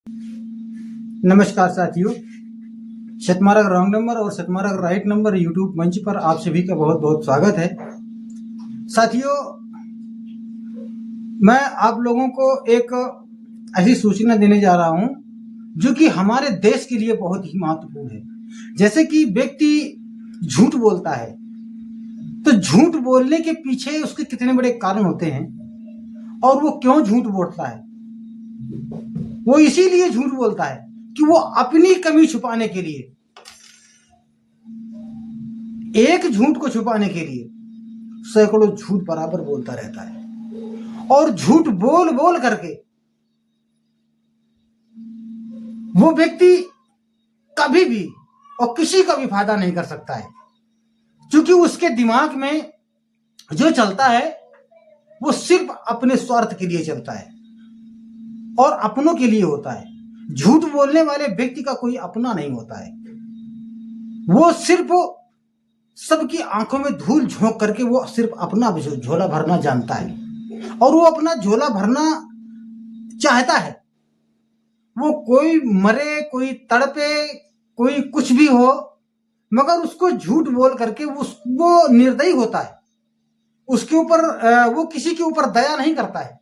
नमस्कार साथियों, शतमार्ग wrong number और शतमार्ग राइट नंबर यूट्यूब मंच पर आप सभी का बहुत बहुत स्वागत है। साथियों, मैं आप लोगों को एक ऐसी सूचना देने जा रहा हूं जो कि हमारे देश के लिए बहुत ही महत्वपूर्ण है। जैसे कि व्यक्ति झूठ बोलता है, तो झूठ बोलने के पीछे उसके कितने बड़े कारण होते हैं और वो क्यों झूठ बोलता है। वो इसीलिए झूठ बोलता है कि वो अपनी कमी छुपाने के लिए, एक झूठ को छुपाने के लिए सैकड़ों झूठ बराबर बोलता रहता है। और झूठ बोल बोल करके वो व्यक्ति कभी भी और किसी का भी फायदा नहीं कर सकता है, क्योंकि उसके दिमाग में जो चलता है वो सिर्फ अपने स्वार्थ के लिए चलता है और अपनों के लिए होता है। झूठ बोलने वाले व्यक्ति का कोई अपना नहीं होता है। वो सिर्फ सबकी आंखों में धूल झोंक करके वो सिर्फ अपना झोला भरना जानता है और वो अपना झोला भरना चाहता है। वो कोई मरे, कोई तड़पे, कोई कुछ भी हो, मगर उसको झूठ बोल करके वो निर्दयी होता है। उसके ऊपर वो किसी के ऊपर दया नहीं करता है।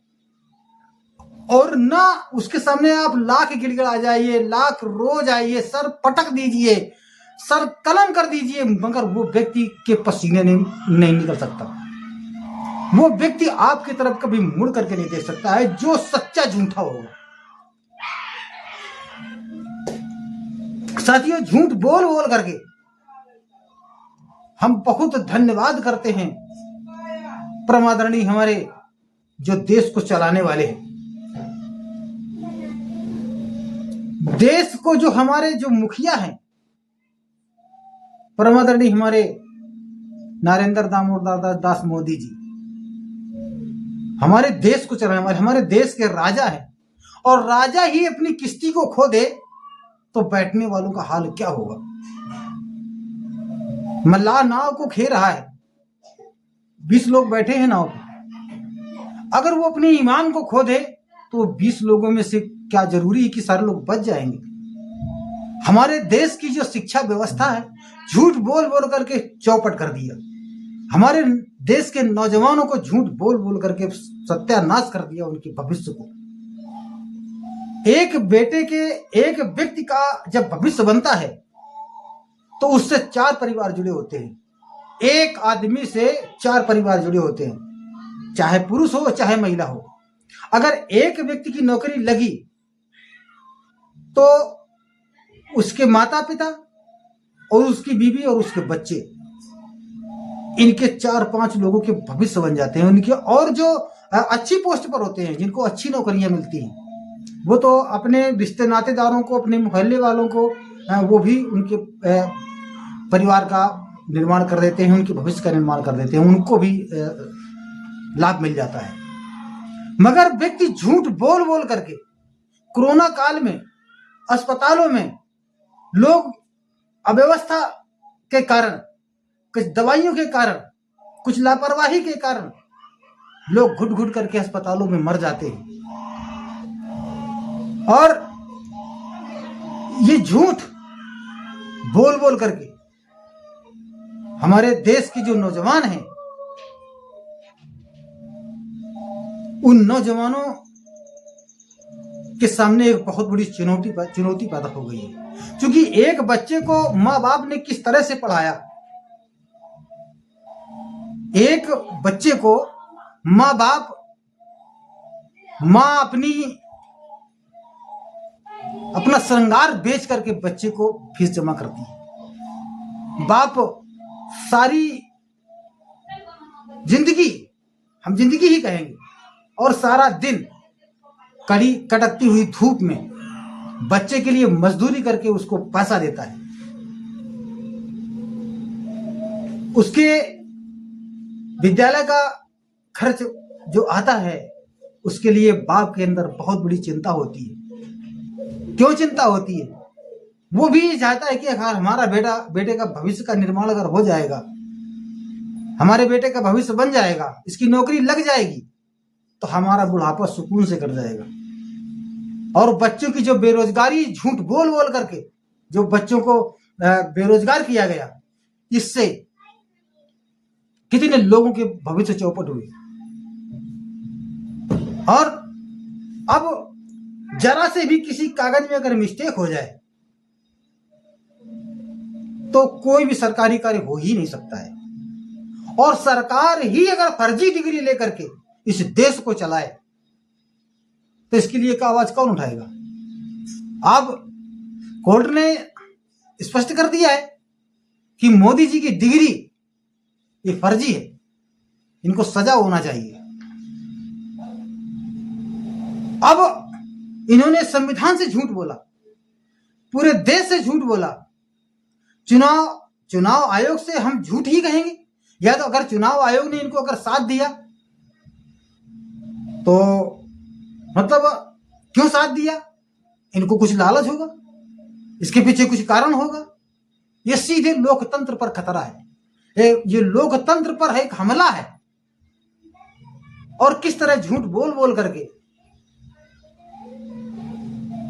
और ना उसके सामने आप लाख गिड़गिड़ा जाइए, लाख रो जाइए, सर पटक दीजिए, सर कलम कर दीजिए, मगर वो व्यक्ति के पसीने नहीं निकल सकता। वो व्यक्ति आपकी तरफ कभी मुड़ करके नहीं देख सकता है, जो सच्चा झूठा होगा। साथियों, झूठ बोल बोल करके हम बहुत धन्यवाद करते हैं परमादरणीय हमारे जो देश को चलाने वाले हैं। देश को जो हमारे जो मुखिया हैं, परमादरणीय हमारे नरेंद्र दामोदर दास मोदी जी, हमारे देश को चलाने वाले, हमारे देश के राजा हैं। और राजा ही अपनी किश्ती को खो दे तो बैठने वालों का हाल क्या होगा। मल्लाह नाव को खे रहा है, 20 लोग बैठे हैं नाव पे। अगर वो अपने ईमान को खो दे तो 20 लोगों में से क्या जरूरी है कि सारे लोग बच जाएंगे। हमारे देश की जो शिक्षा व्यवस्था है, झूठ बोल बोल करके चौपट कर दिया। हमारे देश के नौजवानों को झूठ बोल बोल करके सत्यानाश कर दिया, उनके भविष्य को। एक व्यक्ति का जब भविष्य बनता है तो उससे 4 परिवार जुड़े होते हैं। एक आदमी से 4 परिवार जुड़े होते हैं, चाहे पुरुष हो चाहे महिला हो। अगर एक व्यक्ति की नौकरी लगी तो उसके माता पिता और उसकी बीवी और उसके बच्चे, इनके 4-5 लोगों के भविष्य बन जाते हैं उनके। और जो अच्छी पोस्ट पर होते हैं, जिनको अच्छी नौकरियां मिलती हैं, वो तो अपने रिश्ते नातेदारों को, अपने मोहल्ले वालों को, वो भी उनके परिवार का निर्माण कर देते हैं, उनके भविष्य का निर्माण कर देते हैं, उनको भी लाभ मिल जाता है। मगर व्यक्ति झूठ बोल बोल करके कोरोना काल में अस्पतालों में लोग अव्यवस्था के कारण, कुछ दवाइयों के कारण, कुछ लापरवाही के कारण लोग घुट घुट करके अस्पतालों में मर जाते हैं। और ये झूठ बोल बोल करके हमारे देश के जो नौजवान हैं, उन नौजवानों के सामने एक बहुत बड़ी चुनौती पैदा हो गई है। क्योंकि एक बच्चे को माँ बाप ने किस तरह से पढ़ाया, एक बच्चे को माँ अपना श्रृंगार बेच करके बच्चे को फीस जमा करती है। बाप सारी जिंदगी, हम जिंदगी ही कहेंगे, और सारा दिन कड़ी कड़कती हुई धूप में बच्चे के लिए मजदूरी करके उसको पैसा देता है। उसके विद्यालय का खर्च जो आता है, उसके लिए बाप के अंदर बहुत बड़ी चिंता होती है। क्यों चिंता होती है? वो भी चाहता है कि अगर हमारा बेटे का भविष्य का निर्माण अगर हो जाएगा, हमारे बेटे का भविष्य बन जाएगा, इसकी नौकरी लग जाएगी, तो हमारा बुढ़ापा सुकून से कट जाएगा। और बच्चों की जो बेरोजगारी झूठ बोल बोल करके जो बच्चों को बेरोजगार किया गया, इससे कितने लोगों के भविष्य चौपट हुए। और अब जरा से भी किसी कागज में अगर मिस्टेक हो जाए तो कोई भी सरकारी कार्य हो ही नहीं सकता है। और सरकार ही अगर फर्जी डिग्री लेकर के इस देश को चलाए तो इसके लिए का आवाज कौन उठाएगा। अब कोर्ट ने स्पष्ट कर दिया है कि मोदी जी की डिग्री ये फर्जी है, इनको सजा होना चाहिए। अब इन्होंने संविधान से झूठ बोला, पूरे देश से झूठ बोला। चुनाव आयोग से हम झूठ ही कहेंगे, या तो अगर चुनाव आयोग ने इनको अगर साथ दिया तो मतलब क्यों साथ दिया, इनको कुछ लालच होगा, इसके पीछे कुछ कारण होगा। ये सीधे लोकतंत्र पर खतरा है, ये लोकतंत्र पर एक हमला है। और किस तरह झूठ बोल बोल करके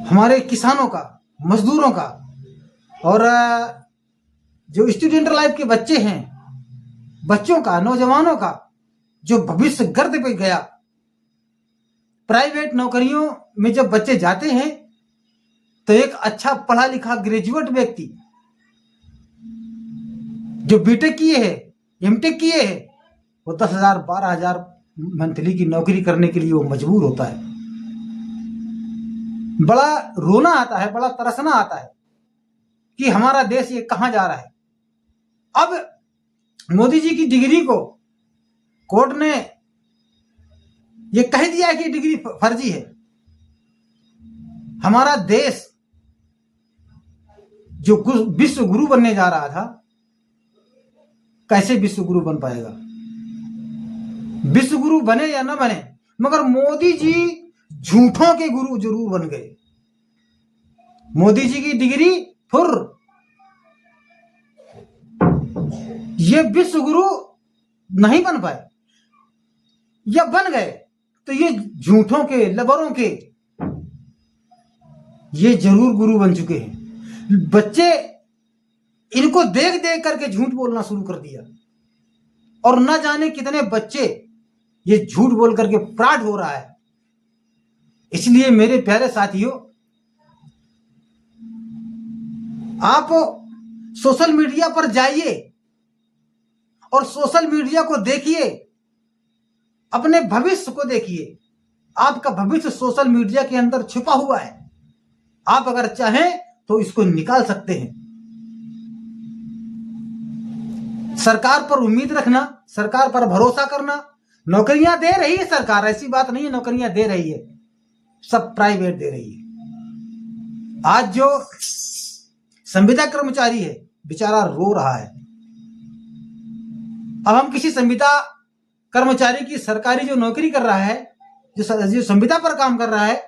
हमारे किसानों का, मजदूरों का और जो स्टूडेंट लाइफ के बच्चे हैं, बच्चों का, नौजवानों का जो भविष्य गर्द पे गया। प्राइवेट नौकरियों में जब बच्चे जाते हैं तो एक अच्छा पढ़ा लिखा ग्रेजुएट व्यक्ति जो बीटेक किए है, एमटेक किए है, वो 10,000 12,000 मंथली की नौकरी करने के लिए वो मजबूर होता है। बड़ा रोना आता है, बड़ा तरसना आता है कि हमारा देश ये कहां जा रहा है। अब मोदी जी की डिग्री को कोर्ट ने ये कह दिया है कि डिग्री फर्जी है। हमारा देश जो विश्व गुरु बनने जा रहा था, कैसे विश्व गुरु बन पाएगा। विश्व गुरु बने या ना बने, मगर मोदी जी झूठों के गुरु जरूर बन गए। मोदी जी की डिग्री फुर, ये विश्व गुरु नहीं बन पाए, या बन गए तो ये झूठों के, लबरों के ये जरूर गुरु बन चुके हैं। बच्चे इनको देख देख करके झूठ बोलना शुरू कर दिया, और न जाने कितने बच्चे ये झूठ बोल करके प्राण हो रहा है। इसलिए मेरे प्यारे साथियों, आप सोशल मीडिया पर जाइए और सोशल मीडिया को देखिए, अपने भविष्य को देखिए। आपका भविष्य सोशल मीडिया के अंदर छुपा हुआ है। आप अगर चाहें तो इसको निकाल सकते हैं। सरकार पर उम्मीद रखना, सरकार पर भरोसा करना। नौकरियां दे रही है सरकार, ऐसी बात नहीं है नौकरियां दे रही है, सब प्राइवेट दे रही है। आज जो संविदा कर्मचारी है बेचारा रो रहा है। अब हम किसी संविदा कर्मचारी की, सरकारी जो नौकरी कर रहा है, जो संविदा पर काम कर रहा है,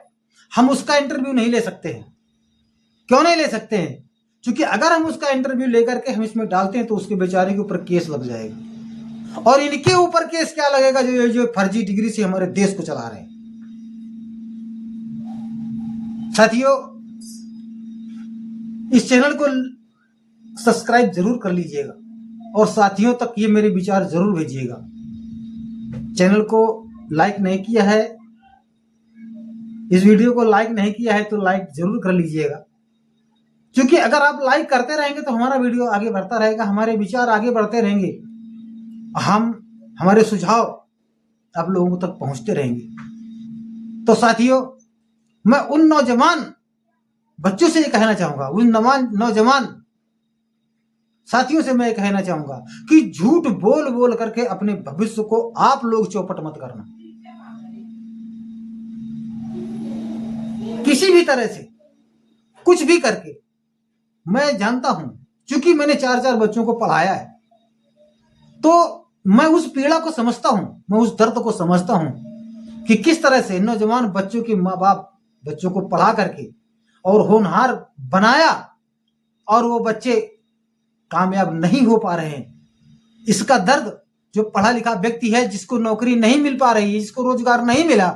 हम उसका इंटरव्यू नहीं ले सकते हैं। क्यों नहीं ले सकते हैं? क्योंकि अगर हम उसका इंटरव्यू लेकर के हम इसमें डालते हैं तो उसके बेचारे के ऊपर केस लग जाएगा। और इनके ऊपर केस क्या लगेगा जो फर्जी डिग्री से हमारे देश को चला रहे हैं। साथियों, इस चैनल को सब्सक्राइब जरूर कर लीजिएगा और साथियों तक ये मेरे विचार जरूर भेजिएगा। चैनल को लाइक नहीं किया है, इस वीडियो को लाइक नहीं किया है तो लाइक जरूर कर लीजिएगा। क्योंकि अगर आप लाइक करते रहेंगे तो हमारा वीडियो आगे बढ़ता रहेगा, हमारे विचार आगे बढ़ते रहेंगे, हमारे सुझाव आप लोगों तक पहुंचते रहेंगे। तो साथियों, मैं उन नौजवान बच्चों से ये कहना चाहूंगा, उन नौजवान साथियों से मैं कहना चाहूंगा कि झूठ बोल बोल करके अपने भविष्य को आप लोग चौपट मत करना। किसी भी तरह से कुछ भी करके, मैं जानता हूं क्योंकि मैंने 4-4 बच्चों को पढ़ाया है, तो मैं उस पीड़ा को समझता हूं, मैं उस दर्द को समझता हूं कि किस तरह से नौजवान बच्चों के माँ बाप बच्चों को पढ़ा करके और होनहार बनाया और वो बच्चे कामयाब नहीं हो पा रहे हैं। इसका दर्द जो पढ़ा लिखा व्यक्ति है, जिसको नौकरी नहीं मिल पा रही है, जिसको रोजगार नहीं मिला,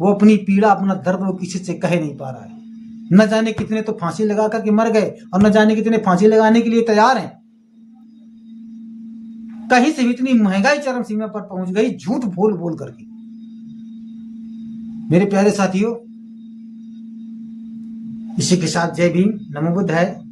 वो अपनी पीड़ा, अपना दर्द वो किसी से कह नहीं पा रहा है। न जाने कितने तो फांसी लगा करके मर गए और न जाने कितने फांसी लगाने के लिए तैयार हैं। कहीं से भी इतनी महंगाई चरम सीमा पर पहुंच गई, झूठ बोल बोल करके। मेरे प्यारे साथियों, इसी के साथ जय भीम, नमो बुद्ध है।